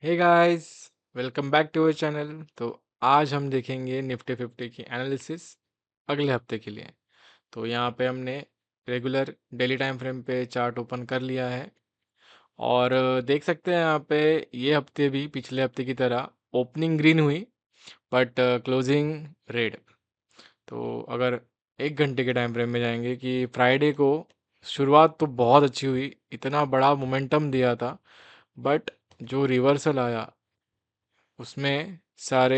Hey guys, welcome back to our channel. तो आज हम देखेंगे निफ्टी 50 की एनालिसिस अगले हफ्ते के लिए। तो यहाँ पे हमने रेगुलर डेली टाइम फ्रेम पे चार्ट ओपन कर लिया है और देख सकते हैं यहाँ पे ये हफ्ते भी पिछले हफ्ते की तरह ओपनिंग ग्रीन हुई बट क्लोजिंग रेड। तो अगर 1 घंटे के टाइम फ्रेम में जाएंगे कि फ्राइडे को शुरुआत तो बहुत अच्छी हुई, इतना बड़ा मोमेंटम दिया था बट जो रिवर्सल आया उसमें सारे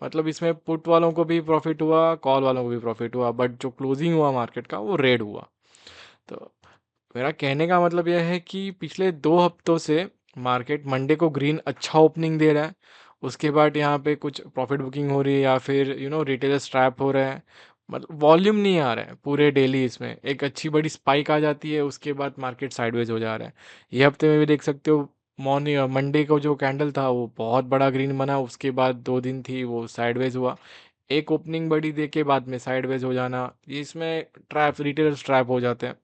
मतलब इसमें पुट वालों को भी प्रॉफिट हुआ, कॉल वालों को भी प्रॉफिट हुआ, बट जो क्लोजिंग हुआ मार्केट का वो रेड हुआ। तो मेरा कहने का मतलब यह है कि पिछले 2 हफ्तों से मार्केट मंडे को ग्रीन अच्छा ओपनिंग दे रहा है, उसके बाद यहाँ पे कुछ प्रॉफिट बुकिंग हो रही है या फिर रिटेलर स्ट्रैप हो रहा है। मतलब वॉल्यूम नहीं आ रहा है पूरे डेली, इसमें एक अच्छी बड़ी स्पाइक आ जाती है, उसके बाद मार्केट साइडवेज हो जा रहा है। ये हफ्ते में भी देख सकते हो, मॉर्निंग मंडे को जो कैंडल था वो बहुत बड़ा ग्रीन बना, उसके बाद 2 दिन थी वो साइडवेज हुआ। एक ओपनिंग बड़ी दे के बाद में साइडवेज हो जाना, ये इसमें ट्रैप रिटेलर्स ट्रैप हो जाते हैं।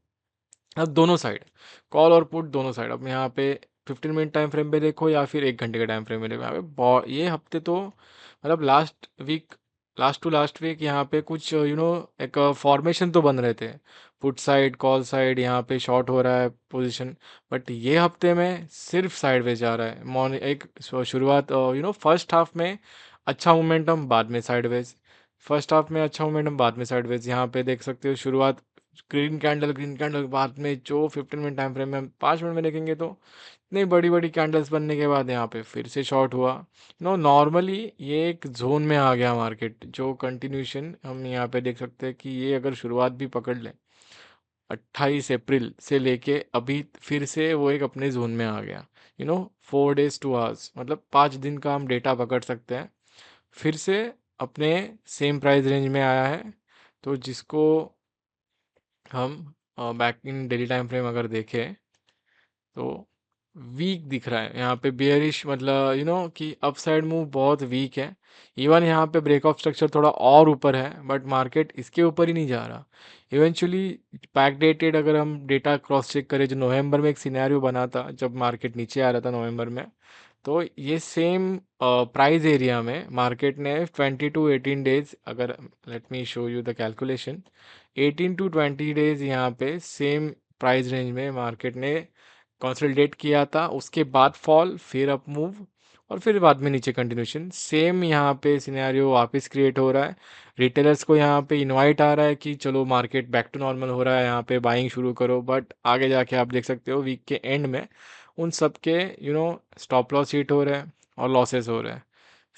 अब दोनों साइड, कॉल और पुट दोनों साइड, अब यहाँ पे 15 मिनट टाइम फ्रेम पे देखो या फिर 1 घंटे के टाइम फ्रेम में देखो, यहाँ पे ये हफ्ते तो मतलब लास्ट टू लास्ट वीक यहाँ पे कुछ एक फॉर्मेशन तो बन रहे थे, पुट साइड कॉल साइड, यहाँ पे शॉर्ट हो रहा है पोजीशन। बट ये हफ्ते में सिर्फ साइडवेज जा रहा है। मॉर्निंग एक शुरुआत फर्स्ट हाफ में अच्छा मोमेंटम, बाद में साइडवेज। फर्स्ट हाफ में अच्छा मोमेंटम, बाद में साइडवेज। यहाँ पे देख सकते हो शुरुआत ग्रीन कैंडल के बाद में जो 15 मिनट टाइम फ्रेम में हम 5 मिनट में देखेंगे तो इतनी बड़ी बड़ी कैंडल्स बनने के बाद यहाँ पे फिर से शॉर्ट हुआ। नॉर्मली ये एक जोन में आ गया मार्केट, जो कंटिन्यूशन हम यहाँ पे देख सकते हैं कि ये अगर शुरुआत भी पकड़ ले 28 अप्रैल से लेके अभी फिर से वो एक अपने जोन में आ गया। 4 days 2 hours, मतलब 5 दिन का हम डेटा पकड़ सकते हैं, फिर से अपने सेम प्राइस रेंज में आया है। तो जिसको हम back in daily time frame अगर देखें तो वीक दिख रहा है यहाँ पे, बियरिश, मतलब कि अपसाइड मूव बहुत वीक है। इवन यहाँ पे ब्रेक ऑफ स्ट्रक्चर थोड़ा और ऊपर है बट मार्केट इसके ऊपर ही नहीं जा रहा। इवेंचुअली बैकडेटेड अगर हम डेटा क्रॉस चेक करें, जो नवंबर में एक सिनेरियो बना था जब मार्केट नीचे आ रहा था नवंबर में, तो ये सेम प्राइस एरिया में मार्केट ने 20 to 18 डेज, अगर let me show you the calculation, 18 to 20 days यहाँ पे सेम प्राइस रेंज में मार्केट ने कंसोलिडेट किया था, उसके बाद फॉल, फिर अप मूव, और फिर बाद में नीचे कंटिन्यूशन। सेम यहाँ पे सिनेरियो वापस क्रिएट हो रहा है। रिटेलर्स को यहाँ पे इनवाइट आ रहा है कि चलो मार्केट बैक टू नॉर्मल हो रहा है, यहाँ पे बाइंग शुरू करो, बट आगे जाके आप देख सकते हो वीक के एंड में उन सब के स्टॉप लॉस हिट हो रहे हैं और लॉसेस हो रहे हैं।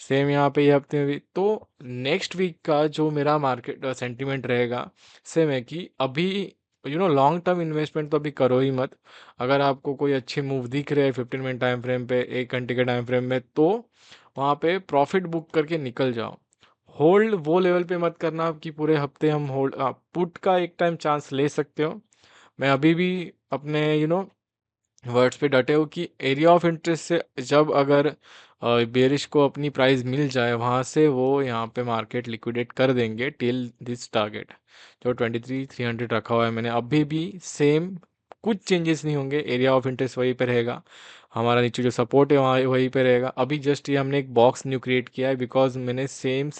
सेम यहाँ पे ये हफ्ते में भी। तो नेक्स्ट वीक का जो मेरा मार्केट सेंटीमेंट रहेगा सेम है कि अभी लॉन्ग टर्म इन्वेस्टमेंट तो अभी करो ही मत। अगर आपको कोई अच्छे मूव दिख रहे हैं 15 मिनट टाइम फ्रेम पे, 1 घंटे के टाइम फ्रेम में, तो वहाँ पे प्रॉफिट बुक करके निकल जाओ। होल्ड वो लेवल पे मत करना कि पूरे हफ्ते हम होल्ड, पुट का एक टाइम चांस ले सकते हो। मैं अभी भी अपने वर्ड्स पे डटे हो कि एरिया ऑफ इंटरेस्ट से जब अगर बेरिश को अपनी प्राइस मिल जाए, वहाँ से वो यहाँ पे मार्केट लिक्विडेट कर देंगे टिल दिस टारगेट जो 23,300 रखा हुआ है मैंने। अभी भी सेम, कुछ चेंजेस नहीं होंगे, एरिया ऑफ इंटरेस्ट वहीं पे रहेगा, हमारा नीचे जो सपोर्ट है वहाँ वहीं पे रहेगा। अभी जस्ट ये हमने एक बॉक्स न्यू क्रिएट किया है बिकॉज मैंने सेम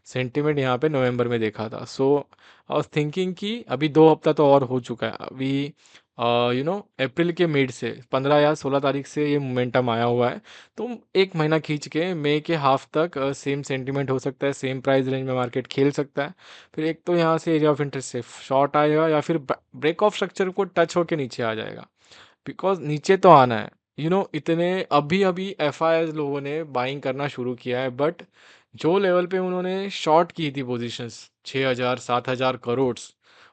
सेंटिमेंट यहाँ पे नवंबर में देखा था। सो आई वॉज थिंकिंग कि अभी 2 हफ्ता तो और हो चुका है, अभी अप्रैल के मिड से 15 या 16 तारीख से ये मोमेंटम आया हुआ है। तो एक महीना खींच के मई के हाफ तक सेम सेंटीमेंट हो सकता है, सेम प्राइस रेंज में मार्केट खेल सकता है। फिर एक तो यहाँ से एरिया ऑफ इंटरेस्ट से शॉर्ट आएगा या फिर ब्रेक ऑफ स्ट्रक्चर को टच होके नीचे आ जाएगा, बिकॉज नीचे तो आना है। इतने अभी अभी एफ लोगों ने बाइंग करना शुरू किया है, बट जो लेवल पे उन्होंने शॉर्ट की थी पोजीशंस, 6,000 7,000 करोड़,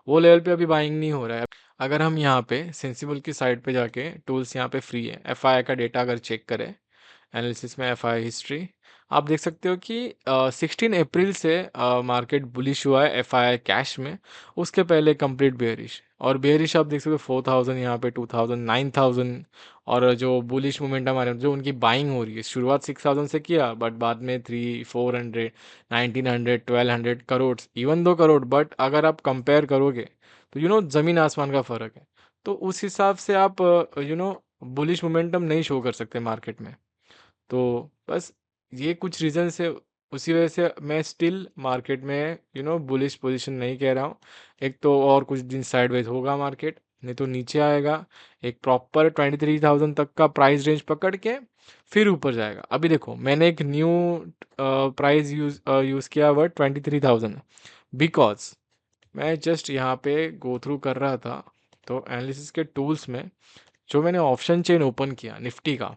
वो लेवल पे अभी बाइंग नहीं हो रहा है। अगर हम यहाँ पे सेंसिबल की साइड पे जाके, टूल्स यहाँ पे फ्री है, एफ का डेटा अगर चेक करें एनालिसिस में, एफ हिस्ट्री, आप देख सकते हो कि 16 अप्रैल से मार्केट बुलिश हुआ है एफ कैश में। उसके पहले कंप्लीट बेयरिश, और बेयरिश आप देख सकते हो 4,000, यहाँ पे 2,000 9,000। और जो बुलिश मोमेंटम आ रहा है, जो उनकी बाइंग हो रही है, शुरुआत 6,000 से किया बट बाद में 300 400 1,900 1,200 करोड़, इवन 2 करोड़, बट अगर आप कंपेयर करोगे तो ज़मीन आसमान का फ़र्क है। तो उस हिसाब से आप बुलिश मोमेंटम नहीं शो कर सकते मार्केट में। तो बस ये कुछ रीज़न से, उसी वजह से मैं स्टिल मार्केट में बुलिश पोजीशन नहीं कह रहा हूँ। एक तो और कुछ दिन साइडवेज होगा मार्केट, नहीं तो नीचे आएगा, एक प्रॉपर 23,000 तक का प्राइस रेंज पकड़ के फिर ऊपर जाएगा। अभी देखो मैंने एक न्यू प्राइस यूज़ किया वर्ड 23,000, बिकॉज मैं जस्ट यहाँ पे गो थ्रू कर रहा था। तो एनालिसिस के टूल्स में जो मैंने ऑप्शन चेन ओपन किया निफ्टी का,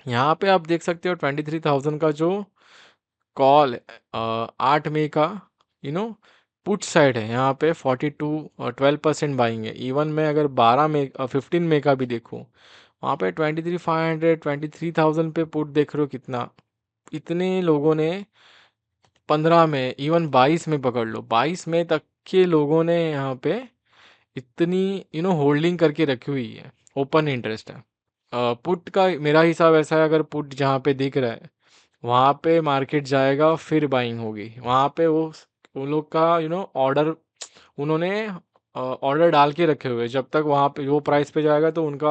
यहाँ पे आप देख सकते हो 23,000 का जो कॉल 8 मई का पुट साइड है, यहाँ पे 12% बाइंग है। इवन मैं अगर 15 मई का भी देखूँ, वहाँ पे 23,500 23,000 पे पुट देख रहे हो कितना, इतने लोगों ने 15 मई, इवन 22 मई पकड़ लो, 22 मई तक के लोगों ने यहाँ पे इतनी होल्डिंग करके रखी हुई है, ओपन इंटरेस्ट है। पुट का मेरा हिसाब ऐसा है, अगर पुट जहाँ पे दिख रहा है वहाँ पे मार्केट जाएगा फिर बाइंग होगी, वहाँ पे वो उन लोग का ऑर्डर, उन्होंने ऑर्डर डाल के रखे हुए हैं। जब तक वहाँ पे वो प्राइस पे जाएगा तो उनका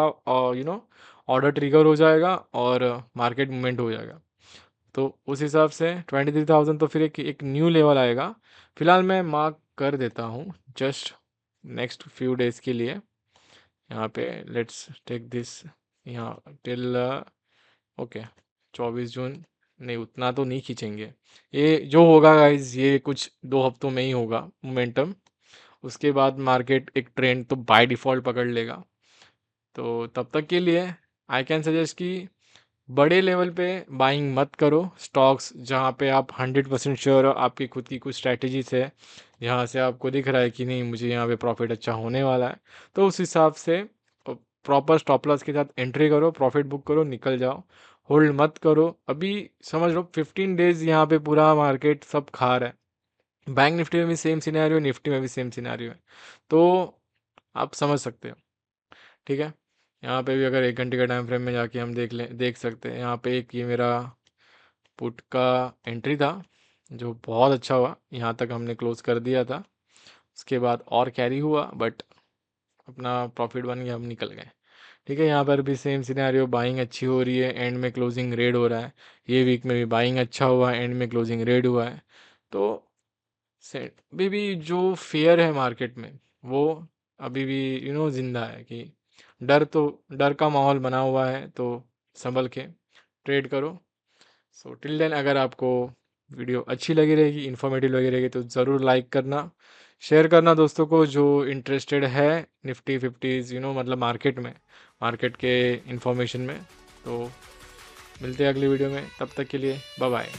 ऑर्डर ट्रिगर हो जाएगा और मार्केट मूवमेंट हो जाएगा। तो उस हिसाब से 23,000 तो फिर एक न्यू लेवल आएगा। फिलहाल मैं मार्क कर देता हूँ जस्ट नेक्स्ट फ्यू डेज के लिए। यहाँ पे लेट्स टेक दिस यहाँ टिल ओके 24 जून, नहीं उतना तो नहीं खींचेंगे। ये जो होगा गाइज ये कुछ 2 हफ्तों में ही होगा मोमेंटम, उसके बाद मार्केट एक ट्रेंड तो बाय डिफ़ॉल्ट पकड़ लेगा। तो तब तक के लिए आई कैन सजेस्ट कि बड़े लेवल पे बाइंग मत करो स्टॉक्स जहाँ पे आप 100% श्योर हो, आपकी खुद की कुछ स्ट्रैटेजीज है जहाँ से आपको दिख रहा है कि नहीं मुझे यहाँ पे प्रॉफिट अच्छा होने वाला है, तो उस हिसाब से प्रॉपर स्टॉप लॉस के साथ एंट्री करो, प्रॉफिट बुक करो, निकल जाओ। होल्ड मत करो। अभी समझ लो 15 डेज यहाँ पे पूरा मार्केट सब खा रहा है। बैंक निफ्टी में भी सेम सिनेरियो, निफ्टी में भी सेम सिनेरियो है, तो आप समझ सकते हो। ठीक है, यहाँ पे भी अगर 1 घंटे का टाइम फ्रेम में जाके हम देख सकते हैं। यहाँ पे एक ये मेरा पुट का एंट्री था जो बहुत अच्छा हुआ, यहाँ तक हमने क्लोज कर दिया था। उसके बाद और कैरी हुआ बट अपना प्रॉफिट बन गया, हम निकल गए। ठीक है, यहाँ पर भी सेम सिनेरियो, बाइंग अच्छी हो रही है, एंड में क्लोजिंग रेड हो रहा है। ये वीक में भी बाइंग अच्छा हुआ है, एंड में क्लोजिंग रेड हुआ है। तो अभी भी जो फेयर है मार्केट में वो अभी भी जिंदा है कि डर का माहौल बना हुआ है, तो संभल के ट्रेड करो। सो टिल देन अगर आपको वीडियो अच्छी लगी रहेगी, इन्फॉर्मेटिव लगी रहेगी, तो ज़रूर लाइक करना, शेयर करना दोस्तों को जो इंटरेस्टेड है निफ्टी फिफ्टीज़ मतलब मार्केट के इंफॉर्मेशन में। तो मिलते हैं अगली वीडियो में, तब तक के लिए बाय बाय।